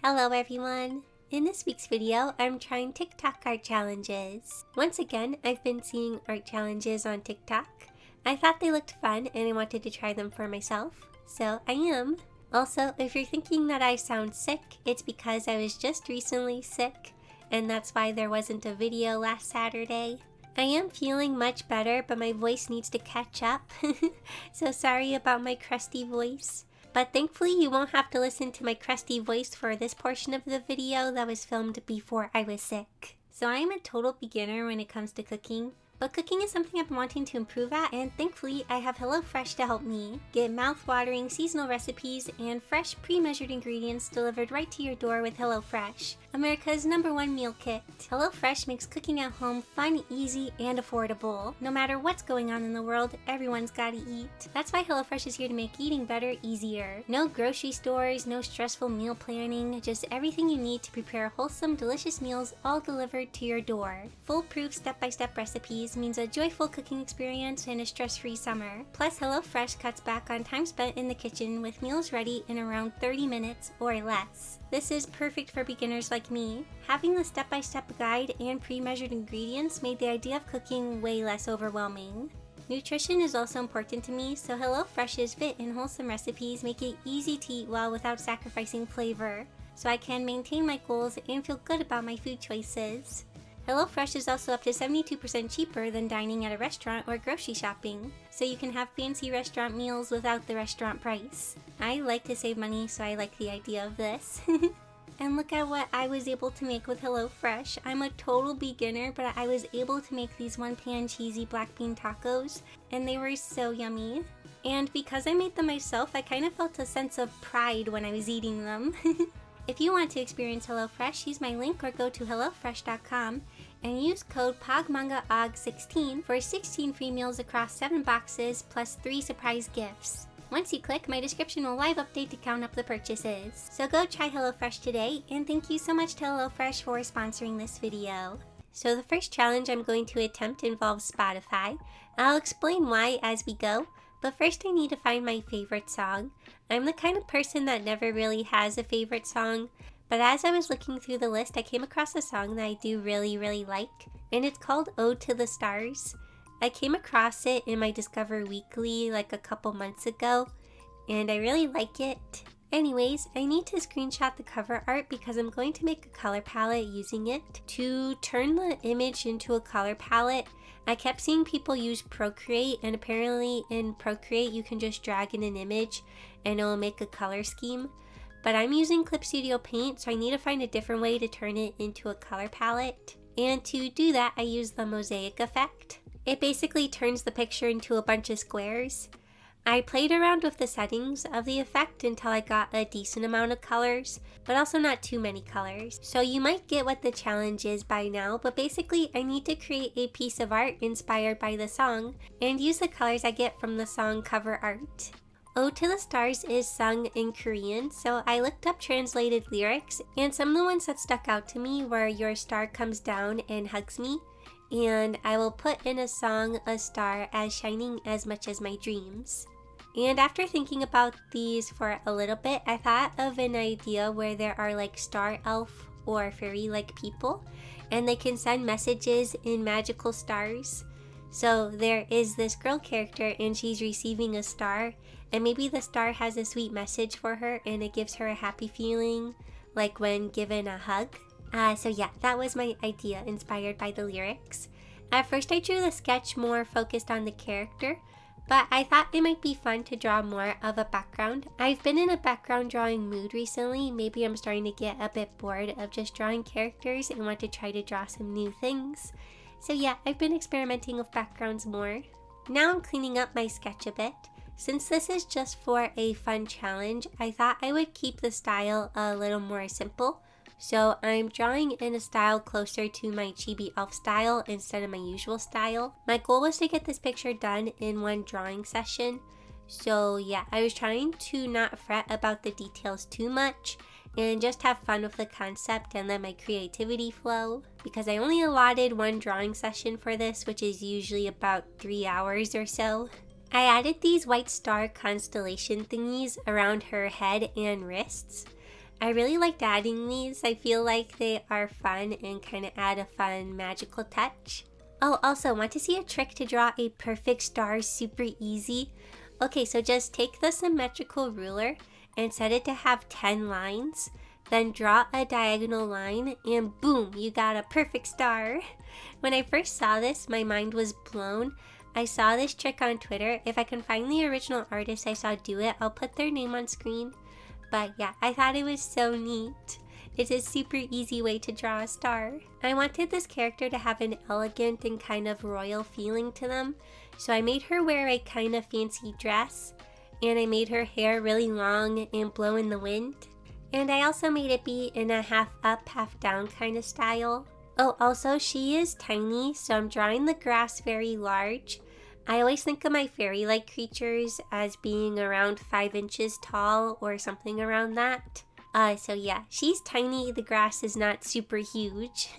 Hello everyone! In this week's video, I'm trying TikTok art challenges. Once again, I've been seeing art challenges on TikTok. I thought they looked fun and I wanted to try them for myself, so I am. Also, if you're thinking that I sound sick, it's because I was just recently sick, and that's why there wasn't a video last Saturday. I am feeling much better, but my voice needs to catch up, so sorry about my crusty voice. But thankfully you won't have to listen to my crusty voice for this portion of the video that was filmed before I was sick. So I am a total beginner when it comes to cooking, but cooking is something I've been wanting to improve at, and thankfully I have HelloFresh to help me get mouth-watering seasonal recipes and fresh pre-measured ingredients delivered right to your door with HelloFresh, America's #1 meal kit. HelloFresh makes cooking at home fun, easy, and affordable. No matter what's going on in the world, everyone's gotta eat. That's why HelloFresh is here to make eating better easier. No grocery stores, no stressful meal planning, just everything you need to prepare wholesome, delicious meals all delivered to your door. Foolproof step-by-step recipes means a joyful cooking experience and a stress-free summer. Plus, HelloFresh cuts back on time spent in the kitchen with meals ready in around 30 minutes or less. This is perfect for beginners like me. Having the step-by-step guide and pre-measured ingredients made the idea of cooking way less overwhelming. Nutrition is also important to me, so HelloFresh's fit and wholesome recipes make it easy to eat well without sacrificing flavor, so I can maintain my goals and feel good about my food choices. HelloFresh is also up to 72% cheaper than dining at a restaurant or grocery shopping, so you can have fancy restaurant meals without the restaurant price. I like to save money, so I like the idea of this. And look at what I was able to make with HelloFresh. I'm a total beginner, but I was able to make these one-pan cheesy black bean tacos, and they were so yummy. And because I made them myself, I kind of felt a sense of pride when I was eating them. If you want to experience HelloFresh, use my link or go to HelloFresh.com and use code POGMANGAOG16 for 16 free meals across 7 boxes plus 3 surprise gifts. Once you click, my description will live update to count up the purchases. So go try HelloFresh today, and thank you so much to HelloFresh for sponsoring this video. So the first challenge I'm going to attempt involves Spotify. I'll explain why as we go, but first I need to find my favorite song. I'm the kind of person that never really has a favorite song, but as I was looking through the list, I came across a song that I do really like, and it's called Ode to the Stars. I came across it in my Discover Weekly like a couple months ago, and I really like it. Anyways, I need to screenshot the cover art because I'm going to make a color palette using it. To turn the image into a color palette, I kept seeing people use Procreate, and apparently in Procreate you can just drag in an image and it'll make a color scheme. But I'm using Clip Studio Paint, so I need to find a different way to turn it into a color palette. And to do that, I use the mosaic effect. It basically turns the picture into a bunch of squares. I played around with the settings of the effect until I got a decent amount of colors, but also not too many colors. So you might get what the challenge is by now, but basically I need to create a piece of art inspired by the song and use the colors I get from the song cover art. Ode to the Stars is sung in Korean, so I looked up translated lyrics, and some of the ones that stuck out to me were "Your star comes down and hugs me," and "I will put in a song a star as shining as much as my dreams." And after thinking about these for a little bit, I thought of an idea where there are like star elf or fairy-like people, and they can send messages in magical stars. So there is this girl character and she's receiving a star, and maybe the star has a sweet message for her and it gives her a happy feeling, like when given a hug. So yeah, that was my idea inspired by the lyrics. At first I drew the sketch more focused on the character, but I thought it might be fun to draw more of a background. I've been in a background drawing mood recently. Maybe I'm starting to get a bit bored of just drawing characters and want to try to draw some new things. So yeah, I've been experimenting with backgrounds more. Now I'm cleaning up my sketch a bit. Since this is just for a fun challenge, I thought I would keep the style a little more simple. So I'm drawing in a style closer to my chibi elf style instead of my usual style. My goal was to get this picture done in one drawing session. So yeah, I was trying to not fret about the details too much and just have fun with the concept and let my creativity flow. Because I only allotted one drawing session for this, which is usually about 3 hours or so. I added these white star constellation thingies around her head and wrists. I really liked adding these. I feel like they are fun and kind of add a fun magical touch. Oh, also, want to see a trick to draw a perfect star super easy? Okay, so just take the symmetrical ruler and set it to have 10 lines. Then draw a diagonal line and boom, you got a perfect star. When I first saw this, my mind was blown. I saw this trick on Twitter. If I can find the original artist I saw do it, I'll put their name on screen. But yeah, I thought it was so neat. It's a super easy way to draw a star. I wanted this character to have an elegant and kind of royal feeling to them, so I made her wear a kind of fancy dress, and I made her hair really long and blow in the wind. And I also made it be in a half up, half down kind of style. Oh, also she is tiny, so I'm drawing the grass very large. I always think of my fairy-like creatures as being around 5 inches tall or something around that. So yeah, she's tiny, the grass is not super huge.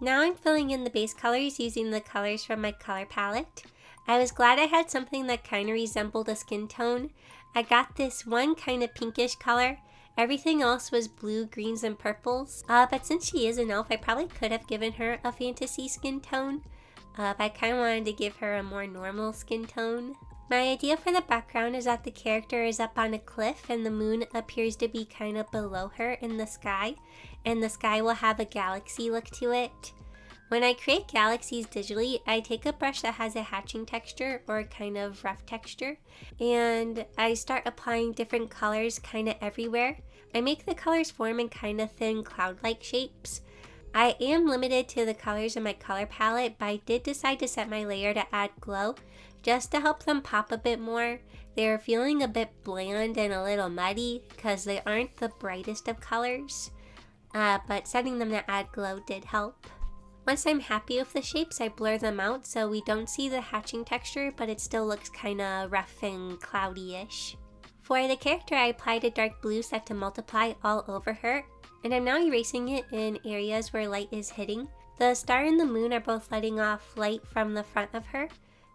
Now I'm filling in the base colors using the colors from my color palette. I was glad I had something that kind of resembled a skin tone. I got this one kind of pinkish color. Everything else was blue, greens, and purples. But since she is an elf, I probably could have given her a fantasy skin tone. But I kind of wanted to give her a more normal skin tone. My idea for the background is that the character is up on a cliff and the moon appears to be kind of below her in the sky, and the sky will have a galaxy look to it. When I create galaxies digitally, I take a brush that has a hatching texture or kind of rough texture, and I start applying different colors kind of everywhere. I make the colors form in kind of thin cloud-like shapes. I am limited to the colors in my color palette, but I did decide to set my layer to add glow just to help them pop a bit more. They're feeling a bit bland and a little muddy because they aren't the brightest of colors, but setting them to add glow did help. Once I'm happy with the shapes, I blur them out so we don't see the hatching texture, but it still looks kind of rough and cloudy-ish. For the character, I applied a dark blue set to multiply all over her, and I'm now erasing it in areas where light is hitting. The star and the moon are both letting off light from the front of her,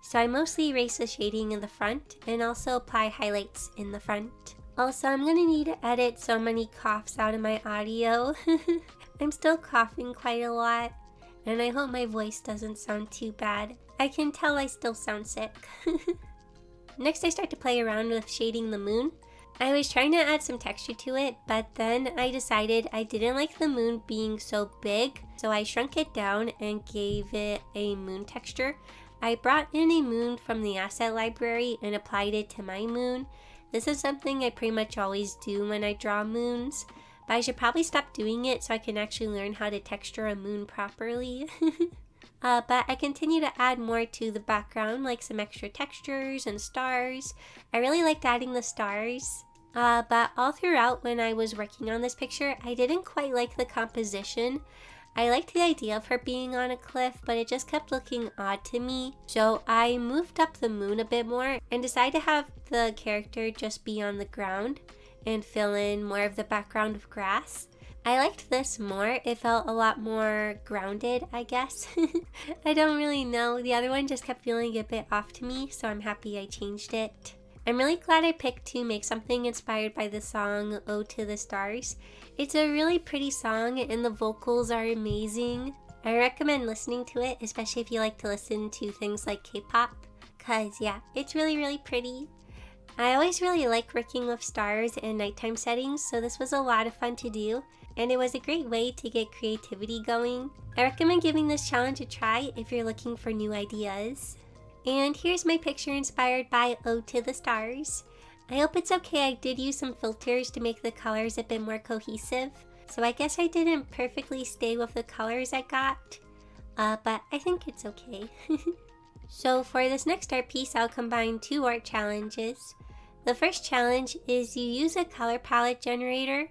so I mostly erase the shading in the front and also apply highlights in the front. Also, I'm going to need to edit so many coughs out of my audio. I'm still coughing quite a lot, and I hope my voice doesn't sound too bad. I can tell I still sound sick. Next, I start to play around with shading the moon. I was trying to add some texture to it, but then I decided I didn't like the moon being so big, so I shrunk it down and gave it a moon texture. I brought in a moon from the asset library and applied it to my moon. This is something I pretty much always do when I draw moons, but I should probably stop doing it so I can actually learn how to texture a moon properly. But I continue to add more to the background, like some extra textures and stars. I really liked adding the stars. But all throughout when I was working on this picture, I didn't quite like the composition. I liked the idea of her being on a cliff, but it just kept looking odd to me. So I moved up the moon a bit more and decided to have the character just be on the ground and fill in more of the background of grass. I liked this more. It felt a lot more grounded, I guess. I don't really know. The other one just kept feeling a bit off to me, so I'm happy I changed it. I'm really glad I picked to make something inspired by the song Ode to the Stars. It's a really pretty song and the vocals are amazing. I recommend listening to it, especially if you like to listen to things like K-pop, cause yeah, it's really pretty. I always really like working with stars and nighttime settings, so this was a lot of fun to do, and it was a great way to get creativity going. I recommend giving this challenge a try if you're looking for new ideas. And here's my picture inspired by Ode to the Stars. I hope it's okay, I did use some filters to make the colors a bit more cohesive, so I guess I didn't perfectly stay with the colors I got, but I think it's okay. So for this next art piece, I'll combine 2 art challenges. The first challenge is you use a color palette generator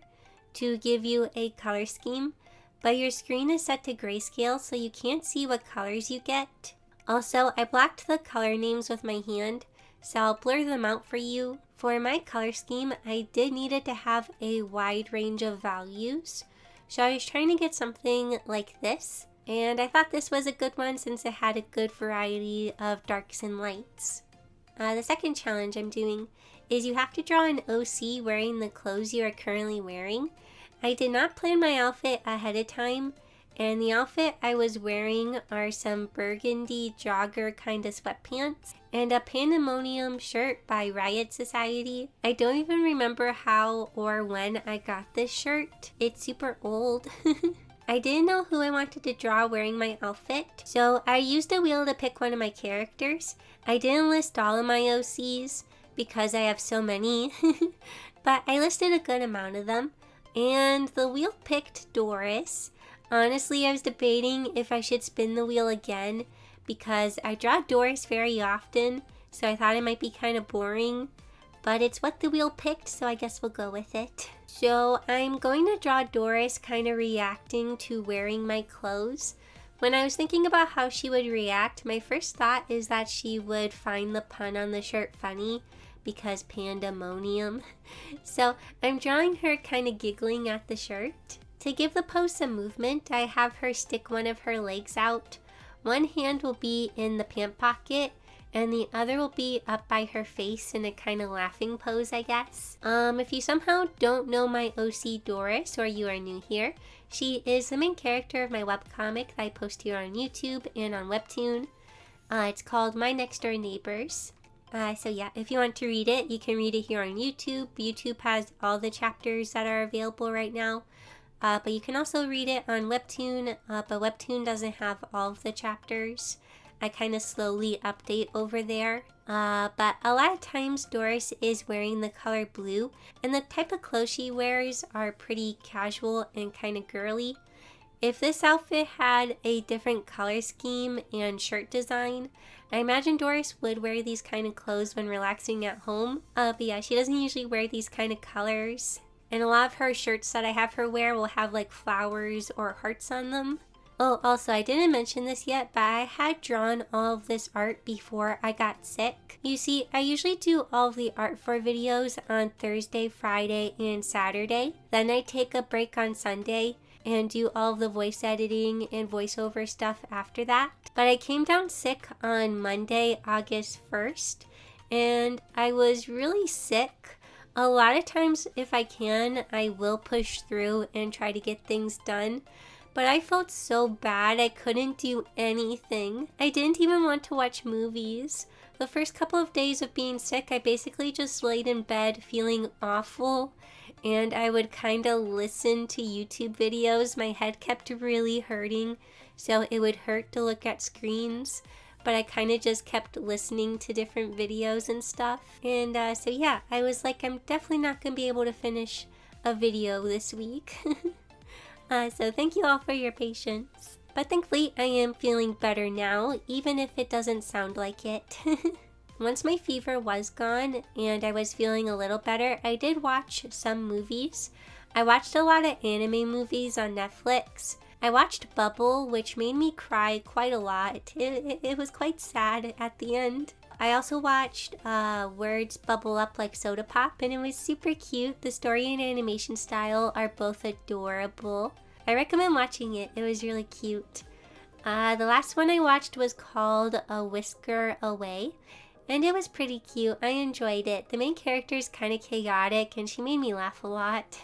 to give you a color scheme, but your screen is set to grayscale so you can't see what colors you get. Also, I blocked the color names with my hand, so I'll blur them out for you. For my color scheme, I did need it to have a wide range of values, so I was trying to get something like this, and I thought this was a good one since it had a good variety of darks and lights. The second challenge I'm doing is you have to draw an OC wearing the clothes you are currently wearing. I did not plan my outfit ahead of time, and the outfit I was wearing are some burgundy jogger kind of sweatpants and a Pandemonium shirt by Riot Society. I don't even remember how or when I got this shirt. It's super old. I didn't know who I wanted to draw wearing my outfit, so I used a wheel to pick one of my characters. I didn't list all of my OCs because I have so many, but I listed a good amount of them, and the wheel picked Doris. Honestly, I was debating if I should spin the wheel again because I draw Doris very often, so I thought it might be kind of boring, but it's what the wheel picked, so I guess we'll go with it. So I'm going to draw Doris kind of reacting to wearing my clothes. When I was thinking about how she would react, my first thought is that she would find the pun on the shirt funny because Pandemonium. So I'm drawing her kind of giggling at the shirt. To give the pose some movement, I have her stick one of her legs out. One hand will be in the pant pocket, and the other will be up by her face in a kind of laughing pose, I guess. If you somehow don't know my OC Doris, or you are new here, she is the main character of my webcomic that I post here on YouTube and on Webtoon. It's called My Next Door Neighbors. So yeah, if you want to read it, you can read it here on YouTube. YouTube has all the chapters that are available right now. But you can also read it on Webtoon, but Webtoon doesn't have all of the chapters. I kind of slowly update over there. But a lot of times Doris is wearing the color blue, and the type of clothes she wears are pretty casual and kind of girly. If this outfit had a different color scheme and shirt design, I imagine Doris would wear these kind of clothes when relaxing at home. But yeah, she doesn't usually wear these kind of colors. And a lot of her shirts that I have her wear will have like flowers or hearts on them. Oh, also, I didn't mention this yet, but I had drawn all of this art before I got sick. You see, I usually do all of the art for videos on Thursday, Friday, and Saturday. Then I take a break on Sunday and do all of the voice editing and voiceover stuff after that. But I came down sick on Monday, August 1st, and I was really sick. A lot of times, if I can, I will push through and try to get things done. But I felt so bad I couldn't do anything. I didn't even want to watch movies. The first couple of days of being sick, I basically just laid in bed feeling awful. And I would kind of listen to YouTube videos. My head kept really hurting, so it would hurt to look at screens. But I kind of just kept listening to different videos and stuff. And so yeah, I was like, I'm definitely not going to be able to finish a video this week. So thank you all for your patience. But thankfully, I am feeling better now, even if it doesn't sound like it. Once my fever was gone and I was feeling a little better, I did watch some movies. I watched a lot of anime movies on Netflix. I watched Bubble, which made me cry quite a lot. It was quite sad at the end. I also watched Words Bubble Up Like Soda Pop, and it was super cute. The story and animation style are both adorable. I recommend watching it. It was really cute. The last one I watched was called A Whisker Away, and it was pretty cute. I enjoyed it. The main character is kind of chaotic, and she made me laugh a lot.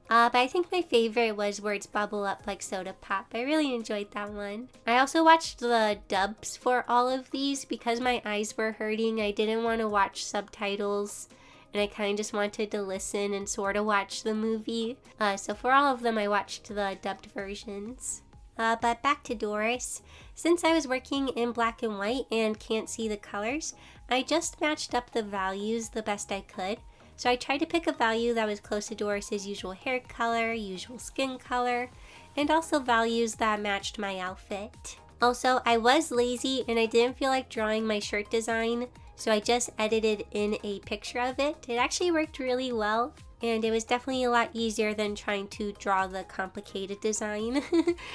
But I think my favorite was Words Bubble Up Like Soda Pop. I really enjoyed that one. I also watched the dubs for all of these because my eyes were hurting. I didn't want to watch subtitles, and I kind of just wanted to listen and sort of watch the movie. So for all of them, I watched the dubbed versions. But back to Doris. Since I was working in black and white and can't see the colors, I just matched up the values the best I could. So I tried to pick a value that was close to Doris's usual hair color, usual skin color, and also values that matched my outfit. Also, I was lazy and I didn't feel like drawing my shirt design, so I just edited in a picture of it. It actually worked really well, and it was definitely a lot easier than trying to draw the complicated design,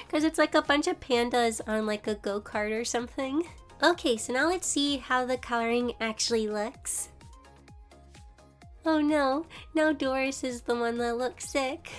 because it's like a bunch of pandas on like a go-kart or something. Okay, so now let's see how the coloring actually looks. Oh no, now Doris is the one that looks sick.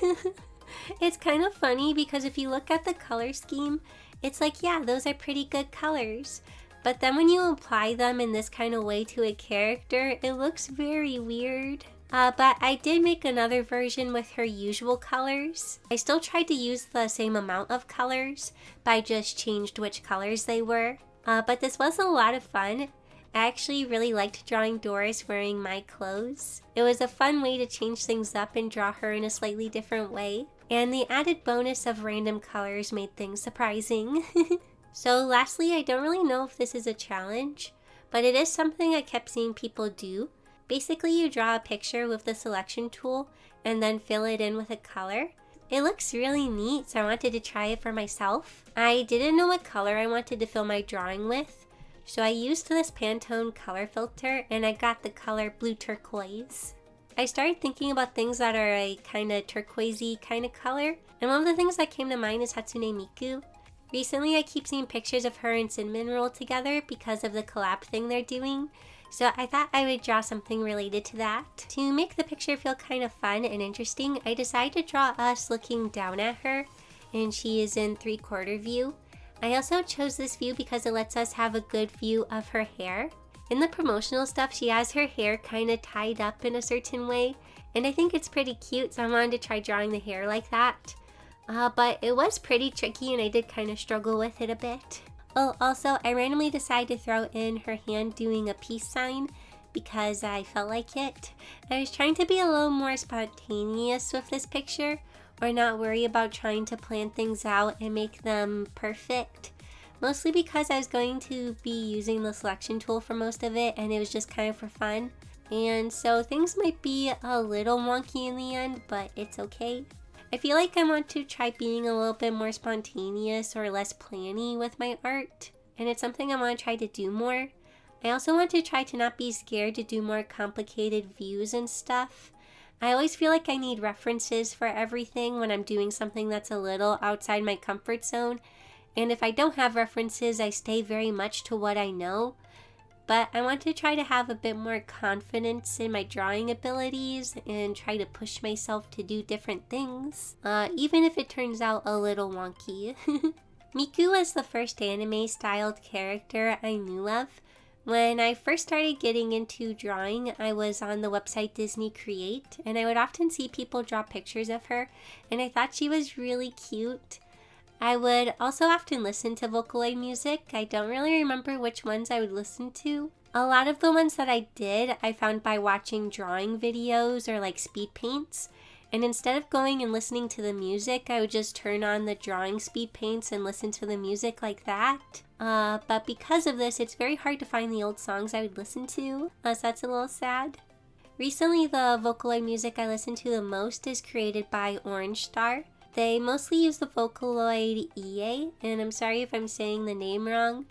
It's kind of funny because if you look at the color scheme, it's like, yeah, those are pretty good colors. But then when you apply them in this kind of way to a character, it looks very weird. But I did make another version with her usual colors. I still tried to use the same amount of colors, but I just changed which colors they were. But this was a lot of fun. I actually really liked drawing Doris wearing my clothes. It was a fun way to change things up and draw her in a slightly different way. And the added bonus of random colors made things surprising. So lastly, I don't really know if this is a challenge, but it is something I kept seeing people do. Basically, you draw a picture with the selection tool and then fill it in with a color. It looks really neat, so I wanted to try it for myself. I didn't know what color I wanted to fill my drawing with, so I used this Pantone color filter and I got the color blue turquoise. I started thinking about things that are a kind of turquoisey kind of color, and one of the things that came to mind is Hatsune Miku. Recently, I keep seeing pictures of her and Cinnamon Roll together because of the collab thing they're doing, so I thought I would draw something related to that. To make the picture feel kind of fun and interesting, I decided to draw us looking down at her, and she is in 3/4 view. I also chose this view because it lets us have a good view of her hair. In the promotional stuff, she has her hair kind of tied up in a certain way, and I think it's pretty cute, so I wanted to try drawing the hair like that. But it was pretty tricky and I did kind of struggle with it a bit. Oh, also, I randomly decided to throw in her hand doing a peace sign because I felt like it. I was trying to be a little more spontaneous with this picture, or not worry about trying to plan things out and make them perfect. Mostly because I was going to be using the selection tool for most of it and it was just kind of for fun. And so things might be a little wonky in the end, but it's okay. I feel like I want to try being a little bit more spontaneous or less planny with my art, and it's something I want to try to do more. I also want to try to not be scared to do more complicated views and stuff. I always feel like I need references for everything when I'm doing something that's a little outside my comfort zone, and if I don't have references, I stay very much to what I know. But I want to try to have a bit more confidence in my drawing abilities and try to push myself to do different things, even if it turns out a little wonky. Miku was the first anime-styled character I knew of. When I first started getting into drawing, I was on the website Disney Create, and I would often see people draw pictures of her, and I thought she was really cute. I would also often listen to Vocaloid music. I don't really remember which ones I would listen to. A lot of the ones that I did, I found by watching drawing videos or like speed paints. And instead of going and listening to the music, I would just turn on the drawing speed paints and listen to the music like that. But because of this, it's very hard to find the old songs I would listen to, so that's a little sad. Recently, the Vocaloid music I listen to the most is created by Orange Star. They mostly use the Vocaloid EA, and I'm sorry if I'm saying the name wrong,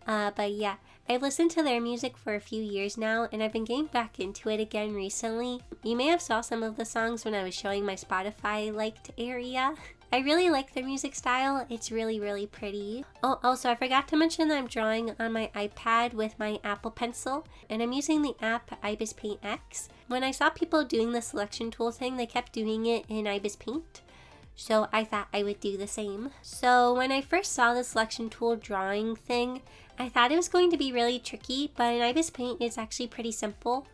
but yeah, I've listened to their music for a few years now, and I've been getting back into it again recently. You may have saw some of the songs when I was showing my Spotify liked area. I really like their music style. It's really, really pretty. Oh, also, I forgot to mention that I'm drawing on my iPad with my Apple Pencil, and I'm using the app Ibis Paint X. When I saw people doing the selection tool thing, they kept doing it in Ibis Paint. So I thought I would do the same. So when I first saw the selection tool drawing thing, I thought it was going to be really tricky, but in Ibis Paint it's actually pretty simple.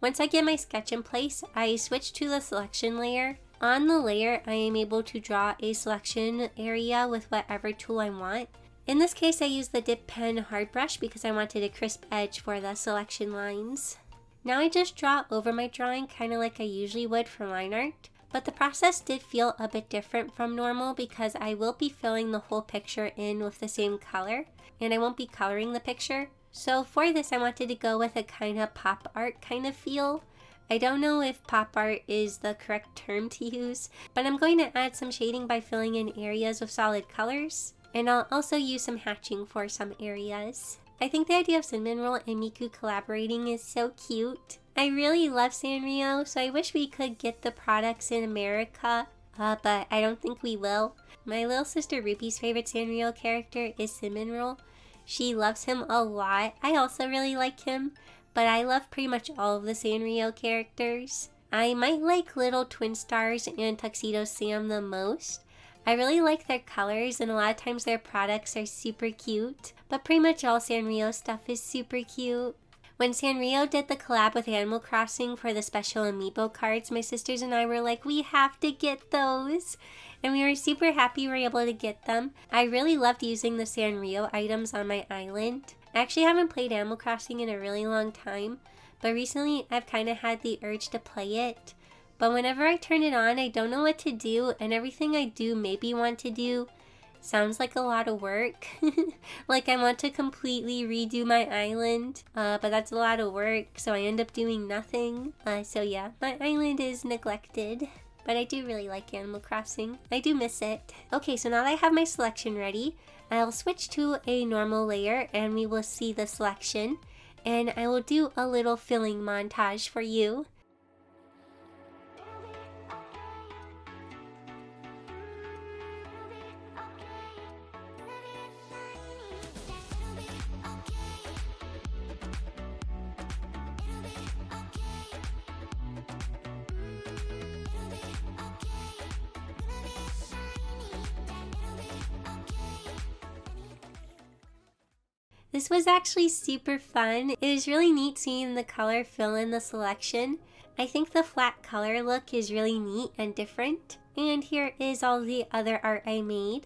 Once I get my sketch in place, I switch to the selection layer. On the layer, I am able to draw a selection area with whatever tool I want. In this case, I used the dip pen hard brush because I wanted a crisp edge for the selection lines. Now I just draw over my drawing kind of like I usually would for line art. But the process did feel a bit different from normal because I will be filling the whole picture in with the same color, and I won't be coloring the picture. So for this, I wanted to go with a kind of pop art kind of feel. I don't know if pop art is the correct term to use, but I'm going to add some shading by filling in areas with solid colors, and I'll also use some hatching for some areas. I think the idea of Cinnamon Roll and Miku collaborating is so cute. I really love Sanrio, so I wish we could get the products in America, but I don't think we will. My little sister Ruby's favorite Sanrio character is Cinnamon Roll. She loves him a lot. I also really like him, but I love pretty much all of the Sanrio characters. I might like Little Twin Stars and Tuxedo Sam the most. I really like their colors, and a lot of times their products are super cute, but pretty much all Sanrio stuff is super cute. When Sanrio did the collab with Animal Crossing for the special amiibo cards, my sisters and I were like, we have to get those. And we were super happy we were able to get them. I really loved using the Sanrio items on my island. I actually haven't played Animal Crossing in a really long time, but recently I've kind of had the urge to play it. But whenever I turn it on, I don't know what to do, and everything I do maybe want to do sounds like a lot of work. Like I want to completely redo my island, but that's a lot of work, so I end up doing nothing. So yeah, my island is neglected. But I do really like Animal Crossing. I do miss it. Okay, so now that I have my selection ready, I'll switch to a normal layer and we will see the selection. And I will do a little filling montage for you. This was actually super fun. It was really neat seeing the color fill in the selection. I think the flat color look is really neat and different. And here is all the other art I made.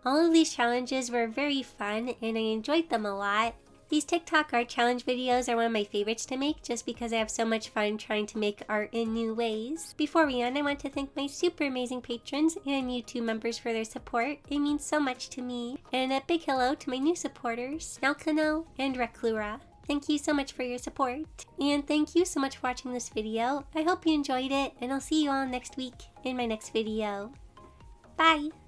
All of these challenges were very fun and I enjoyed them a lot. These TikTok art challenge videos are one of my favorites to make just because I have so much fun trying to make art in new ways. Before we end, I want to thank my super amazing patrons and YouTube members for their support. It means so much to me. And a big hello to my new supporters, Nalkano and Reclura. Thank you so much for your support. And thank you so much for watching this video. I hope you enjoyed it and I'll see you all next week in my next video. Bye!